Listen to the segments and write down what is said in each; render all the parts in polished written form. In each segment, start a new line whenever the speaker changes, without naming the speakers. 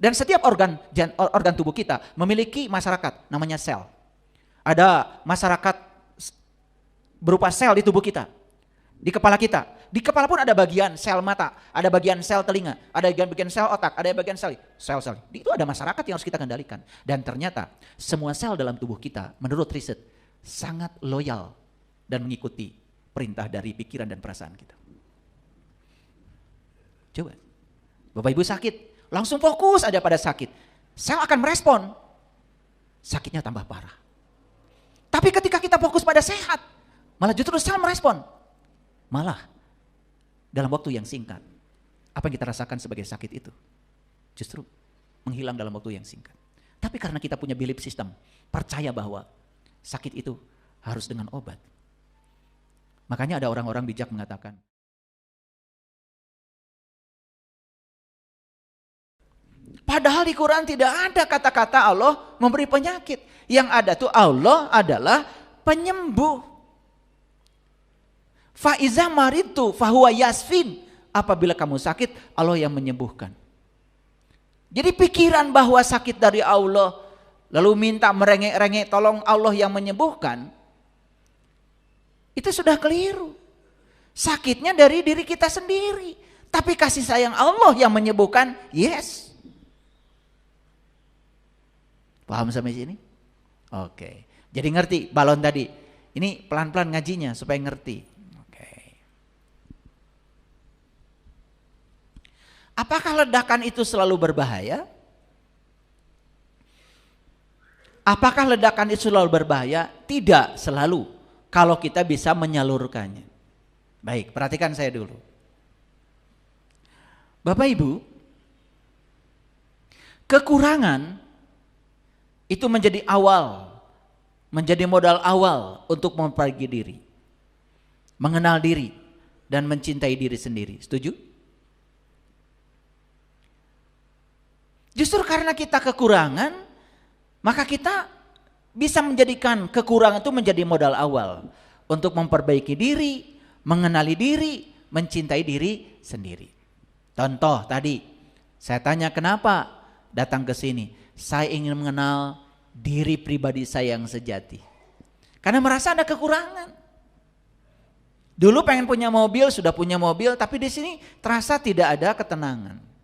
Dan setiap organ tubuh kita memiliki masyarakat namanya sel. Ada masyarakat berupa sel di tubuh kita, di kepala kita. Di kepala pun ada bagian sel mata, ada bagian sel telinga, ada bagian sel otak, ada bagian sel. Itu ada masyarakat yang harus kita kendalikan. Dan ternyata semua sel dalam tubuh kita menurut riset sangat loyal dan mengikuti perintah dari pikiran dan perasaan kita. Coba, Bapak Ibu sakit, langsung fokus aja pada sakit. Sel akan merespon, sakitnya tambah parah. Tapi ketika kita fokus pada sehat, malah justru sel merespon. Malah dalam waktu yang singkat, apa yang kita rasakan sebagai sakit itu justru menghilang dalam waktu yang singkat. Tapi karena kita punya belief system, percaya bahwa sakit itu harus dengan obat. Makanya ada orang-orang bijak mengatakan, padahal di Quran tidak ada kata-kata Allah memberi penyakit. Yang ada tuh Allah adalah penyembuh. Faiza maritu fahuwa yasfin. Apabila kamu sakit, Allah yang menyembuhkan. Jadi pikiran bahwa sakit dari Allah, lalu minta merengek-rengek tolong Allah yang menyembuhkan, itu sudah keliru. Sakitnya dari diri kita sendiri. Tapi kasih sayang Allah yang menyembuhkan, yes. Paham sampai sini? Oke. Jadi ngerti balon tadi. Ini pelan-pelan ngajinya supaya ngerti. Apakah ledakan itu selalu berbahaya? Apakah ledakan itu selalu berbahaya? Tidak selalu, kalau kita bisa menyalurkannya. Baik, perhatikan saya dulu. Bapak Ibu, kekurangan itu menjadi awal, menjadi modal awal untuk memperbaiki diri, mengenal diri, dan mencintai diri sendiri. Setuju? Justru karena kita kekurangan, maka kita bisa menjadikan kekurangan itu menjadi modal awal untuk memperbaiki diri, mengenali diri, mencintai diri sendiri. Contoh tadi, saya tanya kenapa datang ke sini? Saya ingin mengenal diri pribadi saya yang sejati. Karena merasa ada kekurangan. Dulu pengen punya mobil, sudah punya mobil, tapi di sini terasa tidak ada ketenangan.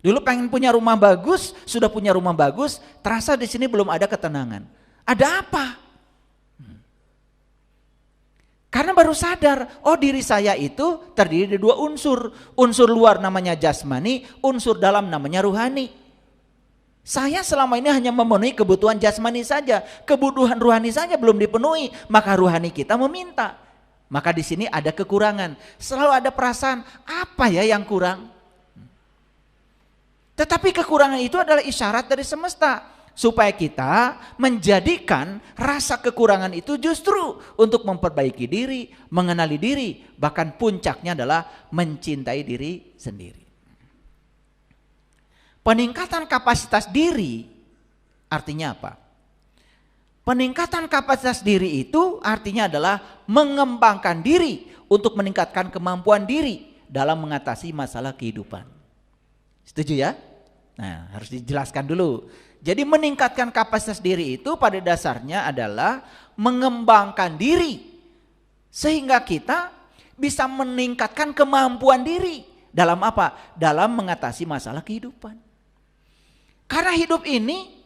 Dulu pengen punya rumah bagus, sudah punya rumah bagus, terasa di sini belum ada ketenangan. Ada apa? Karena baru sadar, oh diri saya itu terdiri dari dua unsur. Unsur luar namanya jasmani, unsur dalam namanya ruhani. Saya selama ini hanya memenuhi kebutuhan jasmani saja, kebutuhan ruhani saja belum dipenuhi, maka ruhani kita meminta. Maka di sini ada kekurangan. Selalu ada perasaan, apa ya yang kurang? Tetapi kekurangan itu adalah isyarat dari semesta supaya kita menjadikan rasa kekurangan itu justru untuk memperbaiki diri, mengenali diri, bahkan puncaknya adalah mencintai diri sendiri. Peningkatan kapasitas diri artinya apa? Peningkatan kapasitas diri itu artinya adalah mengembangkan diri untuk meningkatkan kemampuan diri dalam mengatasi masalah kehidupan. Setuju ya? Nah, harus dijelaskan dulu. Jadi meningkatkan kapasitas diri itu pada dasarnya adalah mengembangkan diri sehingga kita bisa meningkatkan kemampuan diri dalam apa? Dalam mengatasi masalah kehidupan. Karena hidup ini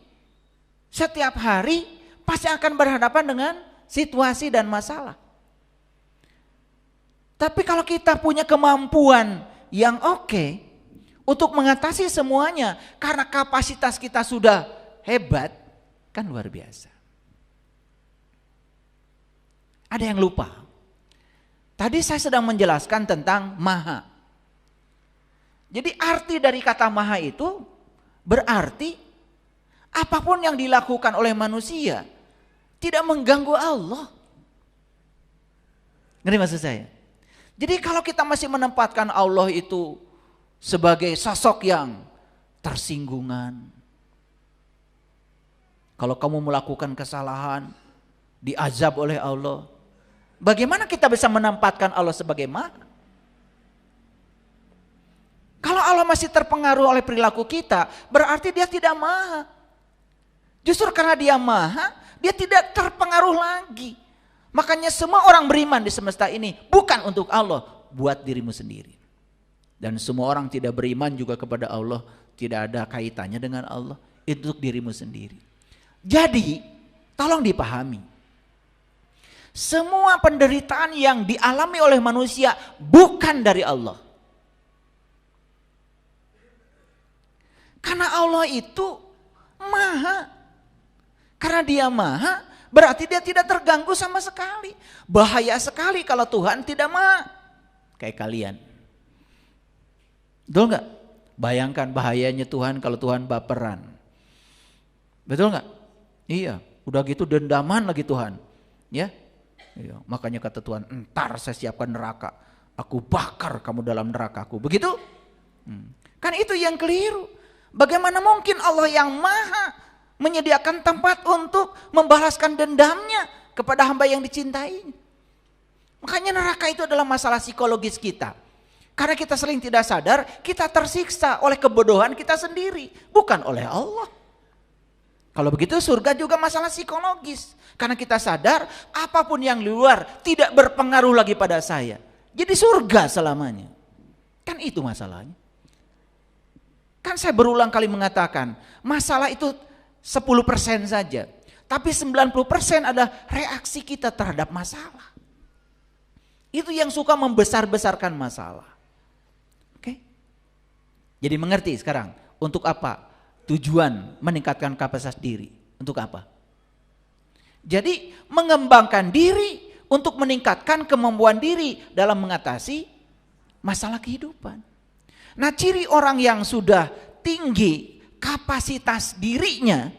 setiap hari pasti akan berhadapan dengan situasi dan masalah. Tapi kalau kita punya kemampuan yang oke, untuk mengatasi semuanya, karena kapasitas kita sudah hebat, kan luar biasa. Ada yang lupa. Tadi saya sedang menjelaskan tentang maha. Jadi arti dari kata maha itu berarti apapun yang dilakukan oleh manusia tidak mengganggu Allah. Ngerti maksud saya? Jadi kalau kita masih menempatkan Allah itu sebagai sosok yang tersinggungan. Kalau kamu melakukan kesalahan, diazab oleh Allah. Bagaimana kita bisa menempatkan Allah sebagai maha? Kalau Allah masih terpengaruh oleh perilaku kita, berarti dia tidak maha. Justru karena dia maha, dia tidak terpengaruh lagi. Makanya semua orang beriman di semesta ini bukan untuk Allah, buat dirimu sendiri. Dan semua orang tidak beriman juga kepada Allah, tidak ada kaitannya dengan Allah, itu untuk dirimu sendiri. Jadi, tolong dipahami. Semua penderitaan yang dialami oleh manusia bukan dari Allah. Karena Allah itu maha. Karena dia maha, berarti dia tidak terganggu sama sekali. Bahaya sekali kalau Tuhan tidak maha. Kayak kalian. Betul gak? Bayangkan bahayanya Tuhan kalau Tuhan baperan. Betul gak? Iya, udah gitu dendaman lagi Tuhan. Ya, iya. Makanya kata Tuhan, entar saya siapkan neraka. Aku bakar kamu dalam nerakaku. Begitu? Kan itu yang keliru. Bagaimana mungkin Allah yang maha menyediakan tempat untuk membalaskan dendamnya kepada hamba yang dicintai. Makanya neraka itu adalah masalah psikologis kita. Karena kita sering tidak sadar, kita tersiksa oleh kebodohan kita sendiri, bukan oleh Allah. Kalau begitu surga juga masalah psikologis. Karena kita sadar apapun yang di luar tidak berpengaruh lagi pada saya. Jadi surga selamanya. Kan itu masalahnya. Kan saya berulang kali mengatakan, masalah itu 10% saja. Tapi 90% adalah reaksi kita terhadap masalah. Itu yang suka membesar-besarkan masalah. Oke? Jadi mengerti sekarang, untuk apa tujuan meningkatkan kapasitas diri? Untuk apa? Jadi mengembangkan diri untuk meningkatkan kemampuan diri dalam mengatasi masalah kehidupan. Nah, ciri orang yang sudah tinggi kapasitas dirinya,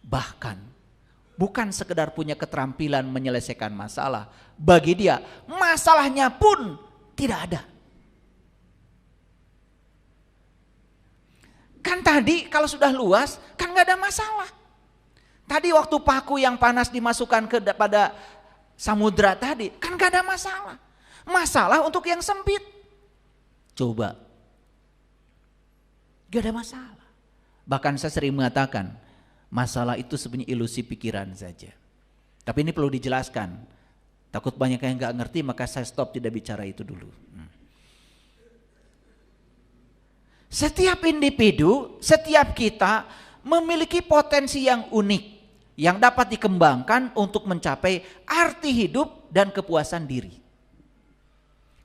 bahkan bukan sekedar punya keterampilan menyelesaikan masalah, bagi dia masalahnya pun tidak ada. Kan tadi kalau sudah luas kan gak ada masalah. Tadi waktu paku yang panas dimasukkan pada samudra tadi kan gak ada masalah. Masalah untuk yang sempit. Coba, gak ada masalah. Bahkan saya sering mengatakan, masalah itu sebenarnya ilusi pikiran saja. Tapi ini perlu dijelaskan. Takut banyak yang gak ngerti, maka saya stop tidak bicara itu dulu. Setiap individu, setiap kita memiliki potensi yang unik yang dapat dikembangkan untuk mencapai arti hidup dan kepuasan diri.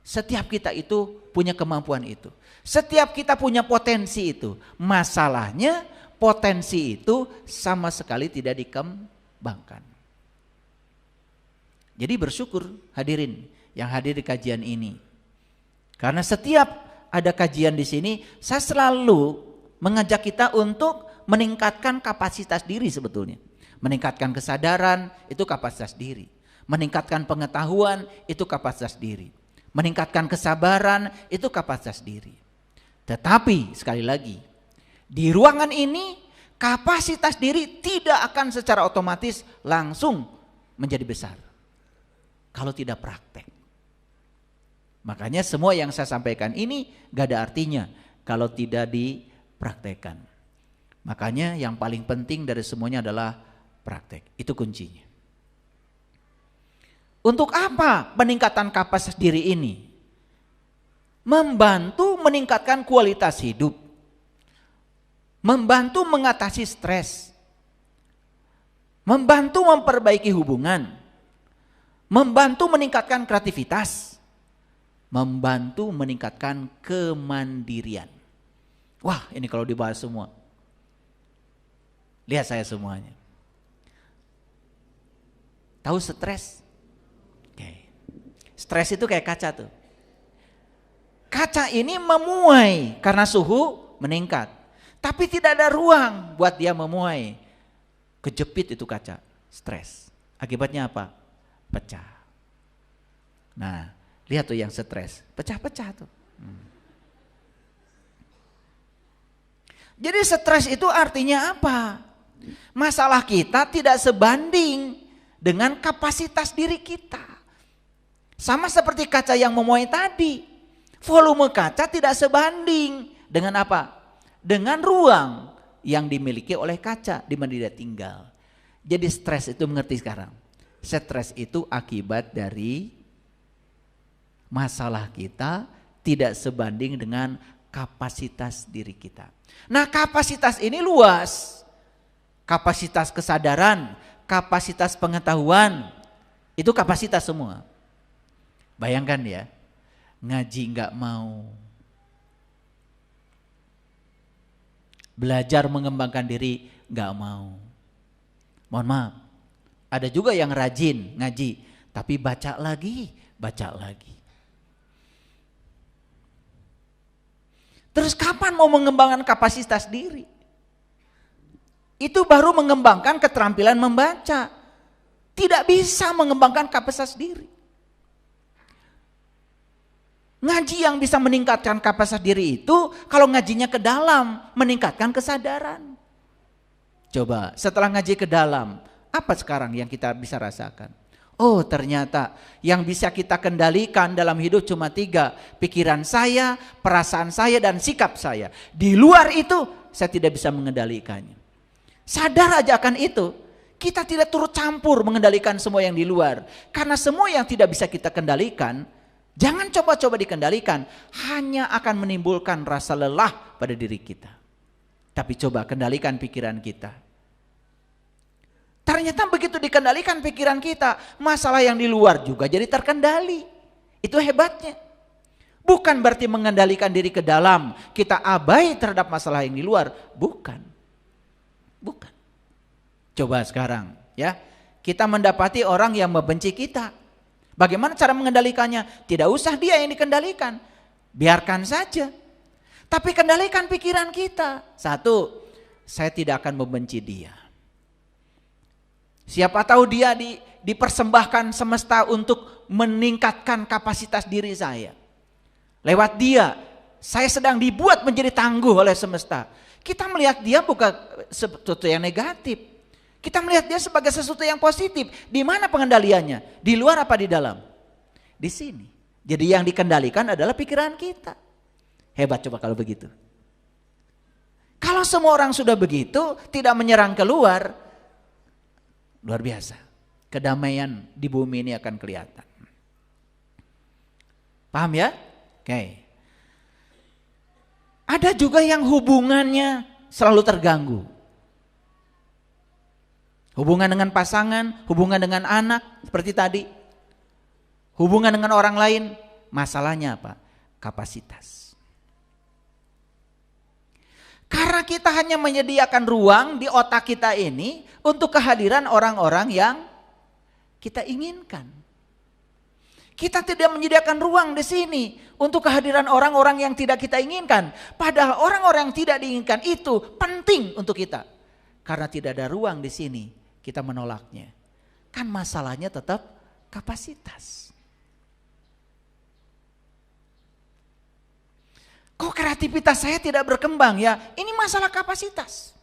Setiap kita itu punya kemampuan itu. Setiap kita punya potensi itu. Masalahnya potensi itu sama sekali tidak dikembangkan. Jadi bersyukur hadirin yang hadir di kajian ini. Karena setiap ada kajian di sini, saya selalu mengajak kita untuk meningkatkan kapasitas diri sebetulnya. Meningkatkan kesadaran itu kapasitas diri. Meningkatkan pengetahuan itu kapasitas diri. Meningkatkan kesabaran itu kapasitas diri. Tetapi sekali lagi, di ruangan ini kapasitas diri tidak akan secara otomatis langsung menjadi besar kalau tidak praktek. Makanya semua yang saya sampaikan ini gak ada artinya kalau tidak dipraktekkan. Makanya yang paling penting dari semuanya adalah praktek. Itu kuncinya. Untuk apa peningkatan kapasitas diri ini? Membantu meningkatkan kualitas hidup. Membantu mengatasi stres. Membantu memperbaiki hubungan. Membantu meningkatkan kreativitas. Membantu meningkatkan kemandirian. Wah, ini kalau dibahas semua. Lihat saya semuanya. Tahu stres? Stres itu kayak kaca tuh. Kaca ini memuai karena suhu meningkat. Tapi tidak ada ruang buat dia memuai. Kejepit itu kaca, stres. Akibatnya apa? Pecah. Nah, lihat tuh yang stres, pecah-pecah tuh. Jadi stres itu artinya apa? Masalah kita tidak sebanding dengan kapasitas diri kita. Sama seperti kaca yang memuai tadi. Volume kaca tidak sebanding dengan apa? Dengan ruang yang dimiliki oleh kaca di mana dia tinggal. Jadi stres itu mengerti sekarang. Stres itu akibat dari masalah kita tidak sebanding dengan kapasitas diri kita. Nah, kapasitas ini luas. Kapasitas kesadaran, kapasitas pengetahuan, itu kapasitas semua. Bayangkan ya, ngaji nggak mau, belajar mengembangkan diri nggak mau. Mohon maaf, ada juga yang rajin ngaji, tapi baca lagi. Terus kapan mau mengembangkan kapasitas diri? Itu baru mengembangkan keterampilan membaca. Tidak bisa mengembangkan kapasitas diri. Ngaji yang bisa meningkatkan kapasitas diri itu kalau ngajinya ke dalam, meningkatkan kesadaran. Coba setelah ngaji ke dalam, apa sekarang yang kita bisa rasakan? Oh, ternyata yang bisa kita kendalikan dalam hidup cuma 3. Pikiran saya, perasaan saya, dan sikap saya. Di luar itu saya tidak bisa mengendalikannya. Sadar aja akan itu. Kita tidak turut campur mengendalikan semua yang di luar. Karena semua yang tidak bisa kita kendalikan, jangan coba-coba dikendalikan. Hanya akan menimbulkan rasa lelah pada diri kita. Tapi coba kendalikan pikiran kita. Ternyata begitu dikendalikan pikiran kita, masalah yang di luar juga jadi terkendali. Itu hebatnya. Bukan berarti mengendalikan diri ke dalam, kita abai terhadap masalah yang di luar. Bukan. Coba sekarang ya, kita mendapati orang yang membenci kita. Bagaimana cara mengendalikannya? Tidak usah dia yang dikendalikan. Biarkan saja. Tapi kendalikan pikiran kita. 1, saya tidak akan membenci dia. Siapa tahu dia dipersembahkan semesta untuk meningkatkan kapasitas diri saya. Lewat dia, saya sedang dibuat menjadi tangguh oleh semesta. Kita melihat dia bukan sesuatu yang negatif. Kita melihat dia sebagai sesuatu yang positif. Di mana pengendaliannya? Di luar apa di dalam? Di sini. Jadi yang dikendalikan adalah pikiran kita. Hebat coba kalau begitu. Kalau semua orang sudah begitu, tidak menyerang keluar, luar biasa. Kedamaian di bumi ini akan kelihatan. Paham ya? Oke. Ada juga yang hubungannya selalu terganggu. Hubungan dengan pasangan, hubungan dengan anak, seperti tadi. Hubungan dengan orang lain, masalahnya apa? Kapasitas. Karena kita hanya menyediakan ruang di otak kita ini untuk kehadiran orang-orang yang kita inginkan. Kita tidak menyediakan ruang di sini untuk kehadiran orang-orang yang tidak kita inginkan. Padahal orang-orang yang tidak diinginkan itu penting untuk kita. Karena tidak ada ruang di sini, kita menolaknya. Kan masalahnya tetap kapasitas. Kok kreativitas saya tidak berkembang ya? Ini masalah kapasitas.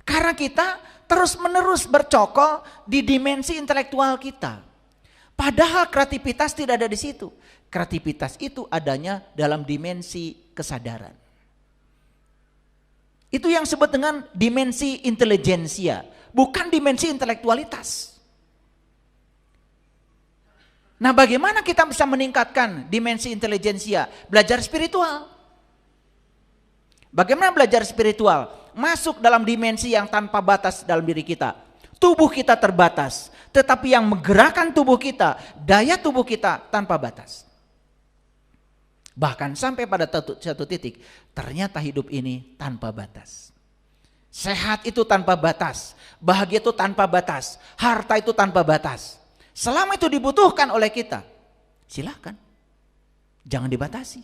Karena kita terus-menerus bercokol di dimensi intelektual kita. Padahal kreativitas tidak ada di situ. Kreativitas itu adanya dalam dimensi kesadaran. Itu yang disebut dengan dimensi intelijensia, bukan dimensi intelektualitas. Nah, bagaimana kita bisa meningkatkan dimensi intelijensia? Belajar spiritual. Bagaimana belajar spiritual? Masuk dalam dimensi yang tanpa batas dalam diri kita. Tubuh kita terbatas, tetapi yang menggerakkan tubuh kita, daya tubuh kita tanpa batas. Bahkan sampai pada satu titik, ternyata hidup ini tanpa batas. Sehat itu tanpa batas, bahagia itu tanpa batas, harta itu tanpa batas. Selama itu dibutuhkan oleh kita, silakan, jangan dibatasi.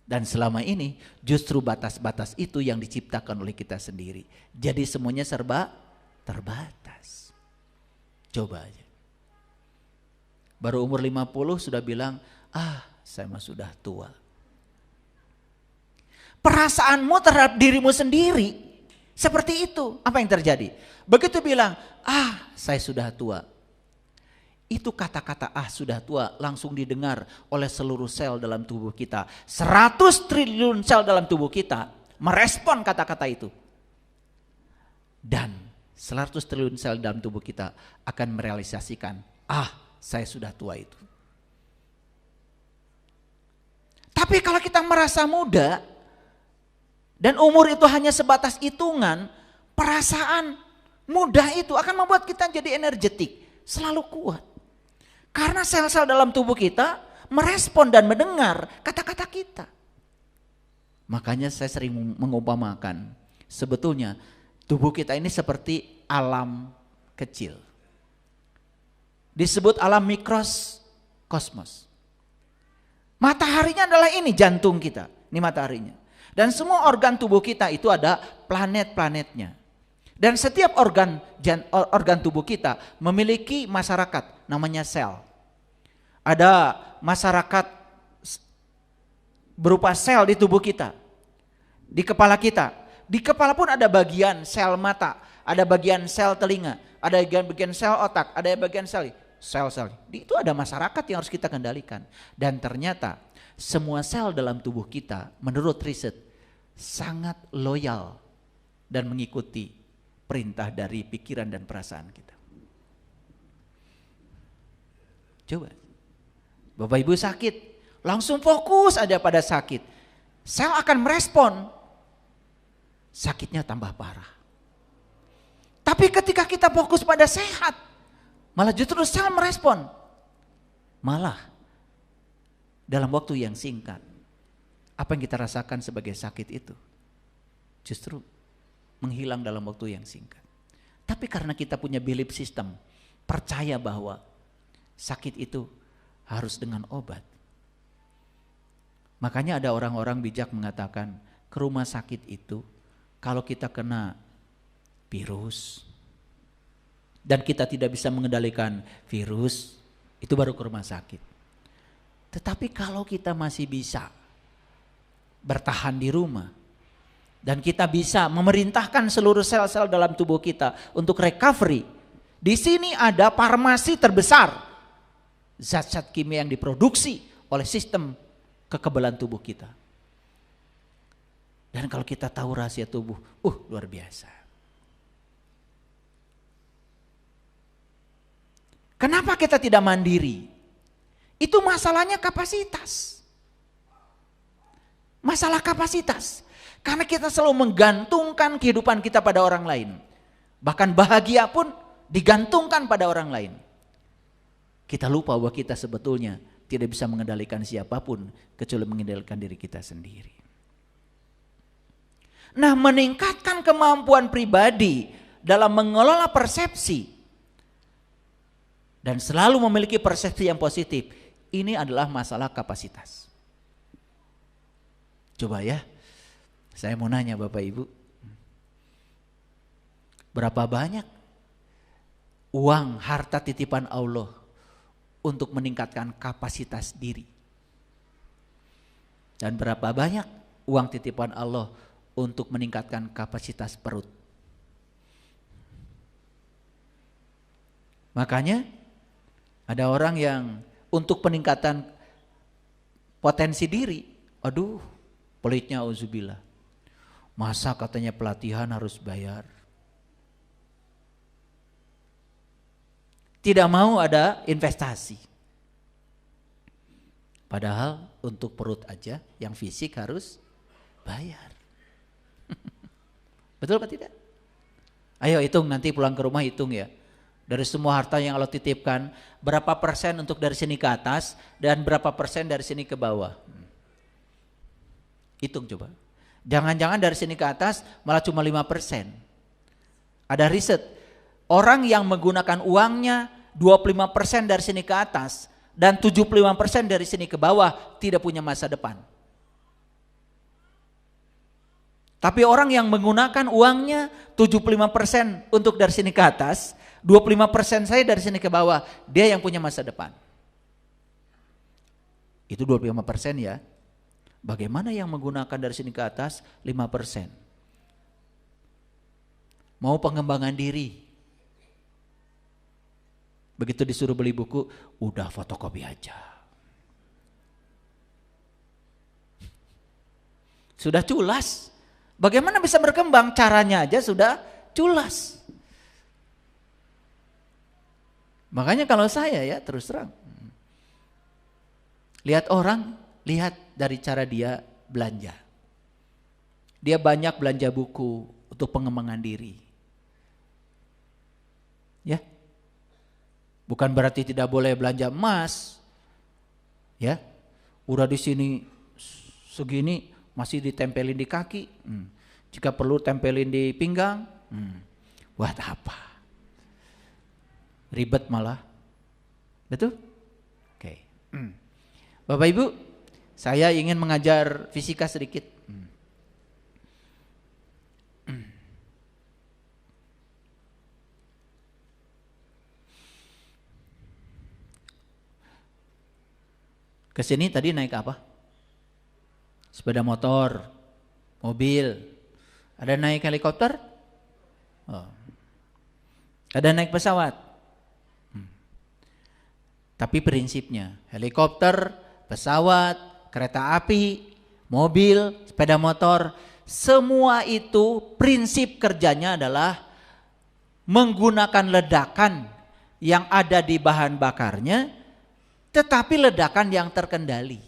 Dan selama ini justru batas-batas itu yang diciptakan oleh kita sendiri. Jadi semuanya serba terbatas. Coba aja. Baru umur 50 sudah bilang, saya mah sudah tua. Perasaanmu terhadap dirimu sendiri seperti itu. Apa yang terjadi? Begitu bilang, saya sudah tua. Itu kata-kata sudah tua langsung didengar oleh seluruh sel dalam tubuh kita. 100 triliun sel dalam tubuh kita merespon kata-kata itu. Dan 100 triliun sel dalam tubuh kita akan merealisasikan, saya sudah tua itu. Tapi kalau kita merasa muda dan umur itu hanya sebatas hitungan, perasaan muda itu akan membuat kita jadi energetik, selalu kuat. Karena sel-sel dalam tubuh kita merespon dan mendengar kata-kata kita. Makanya saya sering mengumpamakan, sebetulnya tubuh kita ini seperti alam kecil. Disebut alam mikrokosmos. Mataharinya adalah ini jantung kita, ini mataharinya. Dan semua organ tubuh kita itu ada planet-planetnya. Dan setiap organ tubuh kita memiliki masyarakat, namanya sel. Ada masyarakat berupa sel di tubuh kita, di kepala kita. Di kepala pun ada bagian sel mata, ada bagian sel telinga, ada bagian sel otak, ada bagian sel. Itu ada masyarakat yang harus kita kendalikan. Dan ternyata semua sel dalam tubuh kita menurut riset sangat loyal dan mengikuti perintah dari pikiran dan perasaan kita. Coba, Bapak Ibu sakit, langsung fokus aja pada sakit. Sel akan merespon, sakitnya tambah parah. Tapi ketika kita fokus pada sehat, malah justru sel merespon. Malah dalam waktu yang singkat, apa yang kita rasakan sebagai sakit itu justru menghilang dalam waktu yang singkat. Tapi karena kita punya belief system, percaya bahwa sakit itu harus dengan obat. Makanya ada orang-orang bijak mengatakan ke rumah sakit itu kalau kita kena virus dan kita tidak bisa mengendalikan virus, itu baru ke rumah sakit. Tetapi kalau kita masih bisa bertahan di rumah dan kita bisa memerintahkan seluruh sel-sel dalam tubuh kita untuk recovery, di sini ada farmasi terbesar, zat-zat kimia yang diproduksi oleh sistem kekebalan tubuh kita. Dan kalau kita tahu rahasia tubuh, luar biasa. Kenapa kita tidak mandiri? Itu masalahnya kapasitas. Masalah kapasitas. Karena kita selalu menggantungkan kehidupan kita pada orang lain. Bahkan bahagia pun digantungkan pada orang lain. Kita lupa bahwa kita sebetulnya tidak bisa mengendalikan siapapun kecuali mengendalikan diri kita sendiri. Nah, meningkatkan kemampuan pribadi dalam mengelola persepsi dan selalu memiliki persepsi yang positif, ini adalah masalah kapasitas. Coba ya, saya mau nanya Bapak Ibu, berapa banyak uang harta titipan Allah untuk meningkatkan kapasitas diri? Dan berapa banyak uang titipan Allah untuk meningkatkan kapasitas perut? Makanya ada orang yang untuk peningkatan potensi diri, pelitnya auzubillah. Masa katanya pelatihan harus bayar? Tidak mau ada investasi. Padahal untuk perut aja yang fisik harus bayar. Betul apa tidak? Ayo hitung, nanti pulang ke rumah hitung ya. Dari semua harta yang Allah titipkan, berapa persen untuk dari sini ke atas dan berapa persen dari sini ke bawah. Hitung coba. Jangan-jangan dari sini ke atas malah cuma 5%. Ada riset, orang yang menggunakan uangnya 25% dari sini ke atas dan 75% dari sini ke bawah tidak punya masa depan. Tapi orang yang menggunakan uangnya 75% untuk dari sini ke atas, 25% saya dari sini ke bawah, dia yang punya masa depan. Itu 25% ya. Bagaimana yang menggunakan dari sini ke atas 5%? Mau pengembangan diri, Begitu disuruh beli buku, udah fotokopi aja. Sudah culas. Bagaimana bisa berkembang? Caranya aja sudah culas. Makanya kalau saya ya terus terang, lihat orang, lihat dari cara dia belanja. Dia banyak belanja buku untuk pengembangan diri. Ya. Bukan berarti tidak boleh belanja emas. Ya. Udah di sini segini masih ditempelin di kaki. Jika perlu tempelin di pinggang. Buat apa? Ribet malah. Betul? Oke. Bapak Ibu, saya ingin mengajar fisika sedikit. Kesini tadi naik apa? Sepeda motor, mobil. Ada naik helikopter? Oh. Ada naik pesawat? Tapi prinsipnya helikopter, pesawat, kereta api, mobil, sepeda motor, semua itu prinsip kerjanya adalah menggunakan ledakan yang ada di bahan bakarnya, tetapi ledakan yang terkendali.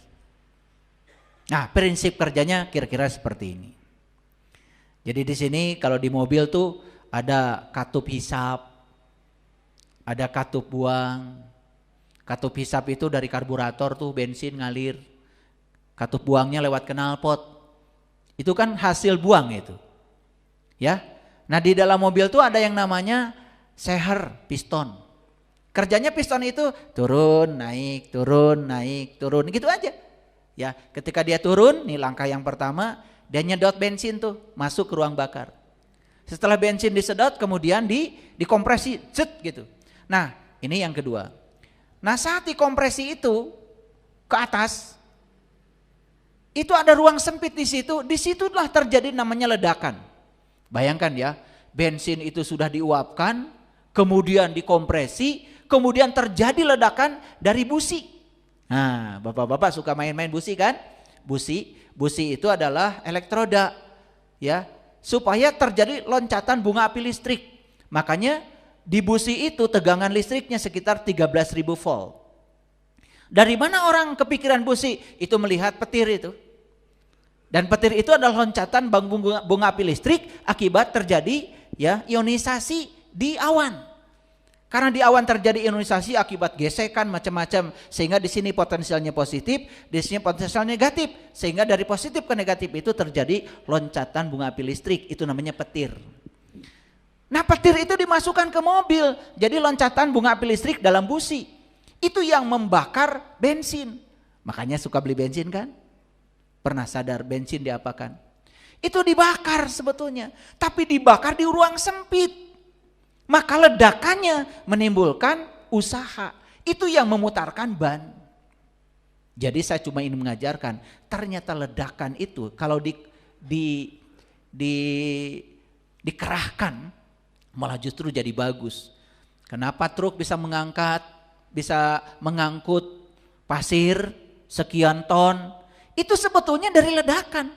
Nah, prinsip kerjanya kira-kira seperti ini. Jadi di sini kalau di mobil tuh ada katup hisap, ada katup buang. Katup hisap itu dari karburator tuh bensin ngalir. Katup buangnya lewat knalpot. Itu kan hasil buang itu. Ya. Nah, di dalam mobil tuh ada yang namanya seher, piston. Kerjanya piston itu turun, naik, turun, naik, turun, gitu aja. Ya, ketika dia turun, nih langkah yang pertama, dia nyedot bensin tuh masuk ke ruang bakar. Setelah bensin disedot kemudian dikompresi, cet gitu. Nah, ini yang kedua. Nah, saat dikompresi itu ke atas, itu ada ruang sempit di situ. Disitulah terjadi namanya ledakan. Bayangkan ya, bensin itu sudah diuapkan, kemudian dikompresi, kemudian terjadi ledakan dari busi. Nah, bapak-bapak suka main-main busi kan? Busi itu adalah elektroda, ya, supaya terjadi loncatan bunga api listrik. Makanya di busi itu tegangan listriknya sekitar 13.000 volt. Dari mana orang kepikiran busi? Itu melihat petir itu. Dan petir itu adalah loncatan bunga api listrik akibat terjadi ya ionisasi di awan. Karena di awan terjadi ionisasi akibat gesekan macam-macam, sehingga di sini potensialnya positif, di sini potensialnya negatif, sehingga dari positif ke negatif itu terjadi loncatan bunga api listrik. Itu namanya petir. Nah, petir itu dimasukkan ke mobil, jadi loncatan bunga api listrik dalam busi. Itu yang membakar bensin. Makanya suka beli bensin kan? Pernah sadar bensin diapakan? Itu dibakar sebetulnya, tapi dibakar di ruang sempit. Maka ledakannya menimbulkan usaha. Itu yang memutarkan ban. Jadi saya cuma ingin mengajarkan, ternyata ledakan itu kalau dikerahkan malah justru jadi bagus. Kenapa truk bisa mengangkut pasir sekian ton? Itu sebetulnya dari ledakan.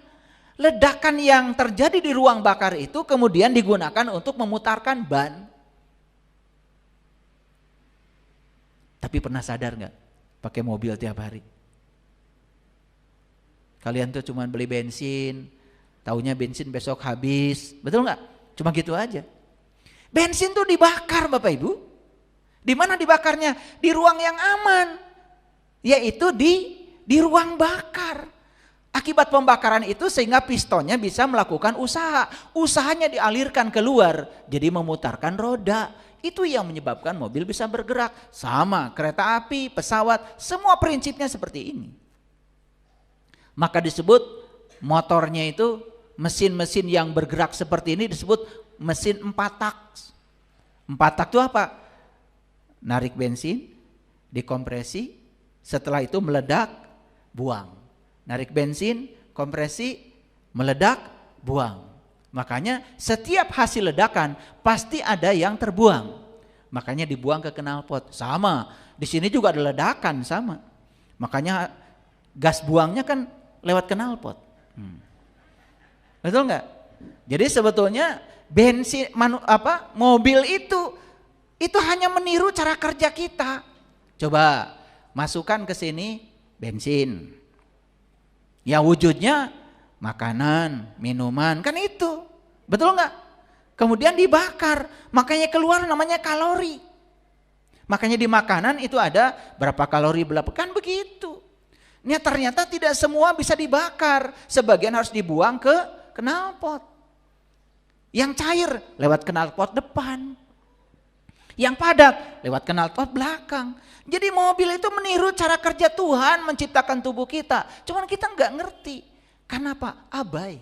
Ledakan yang terjadi di ruang bakar itu kemudian digunakan untuk memutarkan ban. Tapi pernah sadar nggak? Pakai mobil tiap hari. Kalian tuh cuma beli bensin, taunya bensin besok habis, betul nggak? Cuma gitu aja. Bensin tuh dibakar Bapak Ibu. Di mana dibakarnya? Di ruang yang aman, yaitu di ruang bakar. Akibat pembakaran itu sehingga pistonnya bisa melakukan usaha. Usahanya dialirkan keluar, jadi memutarkan roda. Itu yang menyebabkan mobil bisa bergerak. Sama kereta api, pesawat, semua prinsipnya seperti ini. Maka disebut motornya itu, mesin-mesin yang bergerak seperti ini disebut mesin 4 tak. 4 tak itu apa? Narik bensin, dikompresi, setelah itu meledak, buang. Narik bensin, kompresi, meledak, buang. Makanya setiap hasil ledakan pasti ada yang terbuang. makanya dibuang ke knalpot. Sama, di sini juga ada ledakan sama. Makanya gas buangnya kan lewat knalpot. Betul nggak? Jadi sebetulnya mobil itu hanya meniru cara kerja kita. Coba masukkan ke sini bensin. Ya wujudnya makanan, minuman, kan itu. Betul nggak? Kemudian dibakar, makanya keluar namanya kalori. Makanya di makanan itu ada berapa kalori, kan begitu. Ini ternyata tidak semua bisa dibakar, sebagian harus dibuang ke knalpot. Yang cair lewat knalpot depan, yang padat lewat knalpot belakang. Jadi mobil itu meniru cara kerja Tuhan menciptakan tubuh kita. Cuman kita nggak ngerti. Kenapa? Abai.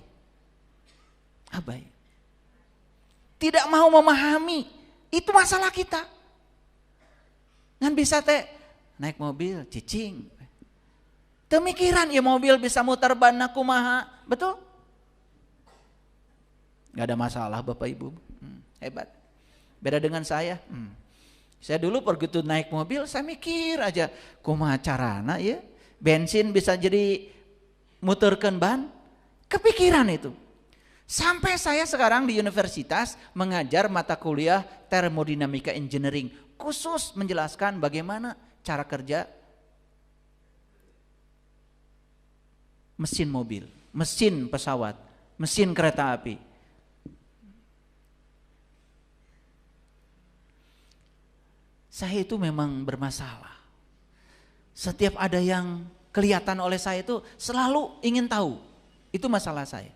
Tidak mau memahami, itu masalah kita. Ngan bisa naik mobil cicing. Temikiran ya mobil bisa muter ban kumaha, betul? Gak ada masalah Bapak Ibu, hebat. Beda dengan saya. Saya dulu begitu naik mobil saya mikir aja kumaha carana ya bensin bisa jadi muterkeun ban. Kepikiran itu. Sampai saya sekarang di universitas mengajar mata kuliah termodinamika engineering, khusus menjelaskan bagaimana cara kerja mesin mobil, mesin pesawat, mesin kereta api. Saya itu memang bermasalah. Setiap ada yang kelihatan oleh saya itu selalu ingin tahu. Itu masalah saya.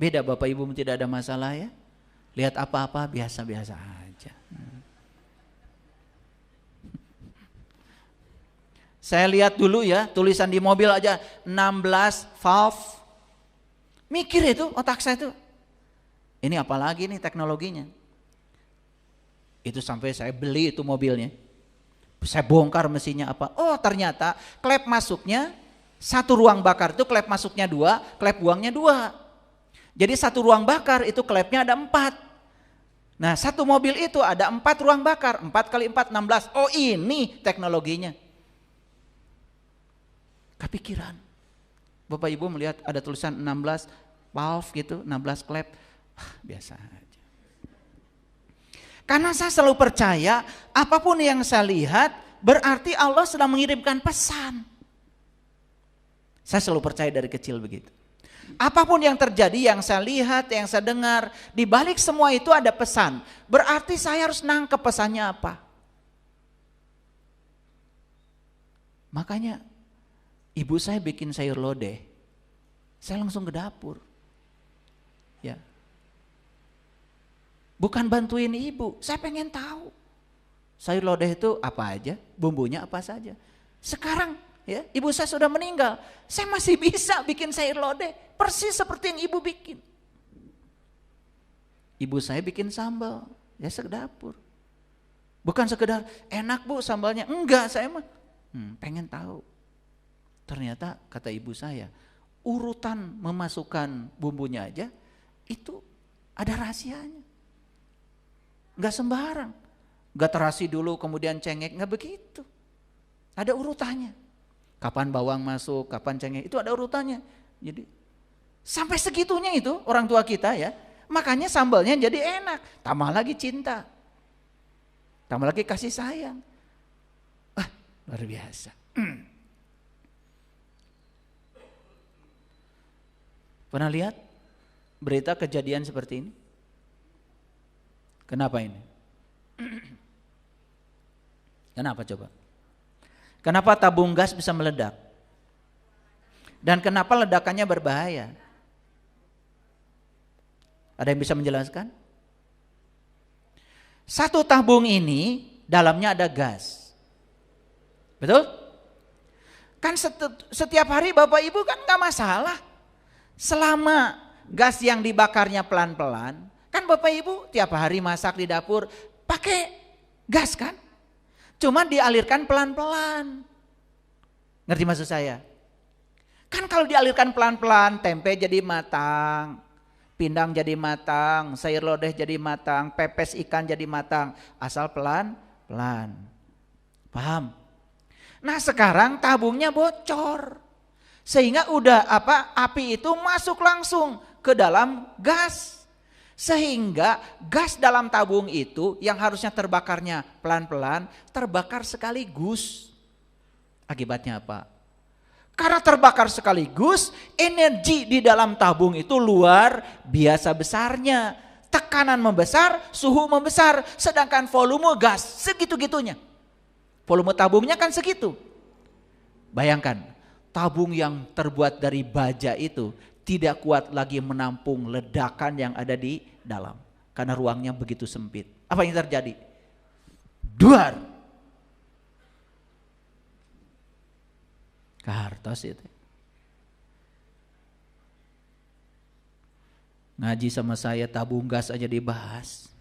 Beda Bapak Ibu tidak ada masalah ya. Lihat apa-apa biasa-biasa aja. Saya lihat dulu ya tulisan di mobil aja 16 valve. Mikir itu otak saya itu. Ini apalagi nih teknologinya. Itu sampai saya beli itu mobilnya. Saya bongkar mesinnya apa. Oh ternyata klep masuknya satu ruang bakar itu klep masuknya 2, klep buangnya 2. Jadi satu ruang bakar itu klepnya ada 4. Nah satu mobil itu ada 4 ruang bakar, 4 kali 4, 16. Oh ini teknologinya. Kepikiran. Bapak Ibu melihat ada tulisan 16 valve gitu, 16 klep. Biasa aja. Karena saya selalu percaya apapun yang saya lihat berarti Allah sedang mengirimkan pesan. Saya selalu percaya dari kecil begitu. Apapun yang terjadi, yang saya lihat, yang saya dengar, di balik semua itu ada pesan. Berarti saya harus nangkep pesannya apa. Makanya ibu saya bikin sayur lodeh, saya langsung ke dapur. Ya. Bukan bantuin ibu, saya pengen tahu. Sayur lodeh itu apa aja, bumbunya apa saja. Sekarang ya, ibu saya sudah meninggal, saya masih bisa bikin sayur lodeh persis seperti yang ibu bikin. Ibu saya bikin sambal, ya ke dapur. Bukan sekedar enak bu sambalnya, enggak, saya mah pengen tahu. Ternyata kata ibu saya, urutan memasukkan bumbunya aja itu ada rahasianya. Enggak sembarang, enggak terasi dulu kemudian cengek, enggak begitu. Ada urutannya. Kapan bawang masuk, kapan cengkeh, itu ada urutannya. Jadi sampai segitunya itu orang tua kita ya. Makanya sambalnya jadi enak, tambah lagi cinta. Tambah lagi kasih sayang. Luar biasa. Pernah lihat berita kejadian seperti ini? Kenapa ini? Kenapa coba? Kenapa tabung gas bisa meledak? Dan kenapa ledakannya berbahaya? Ada yang bisa menjelaskan? Satu tabung ini dalamnya ada gas. Betul? Kan setiap hari Bapak Ibu kan gak masalah. Selama gas yang dibakarnya pelan-pelan, kan Bapak Ibu tiap hari masak di dapur pakai gas kan? Cuma dialirkan pelan-pelan. Ngerti maksud saya? Kan kalau dialirkan pelan-pelan tempe jadi matang, pindang jadi matang, sayur lodeh jadi matang, pepes ikan jadi matang, asal pelan-pelan. Paham? Nah sekarang tabungnya bocor. Sehingga udah api itu masuk langsung ke dalam gas. Sehingga gas dalam tabung itu yang harusnya terbakarnya pelan-pelan, terbakar sekaligus. Akibatnya apa? Karena terbakar sekaligus, energi di dalam tabung itu luar biasa besarnya. Tekanan membesar, suhu membesar, sedangkan volume gas segitu-gitunya. Volume tabungnya kan segitu. Bayangkan, tabung yang terbuat dari baja itu tidak kuat lagi menampung ledakan yang ada di dalam. Karena ruangnya begitu sempit. Apa yang terjadi? Duar. Kartos itu. Ngaji sama saya tabung gas aja dibahas.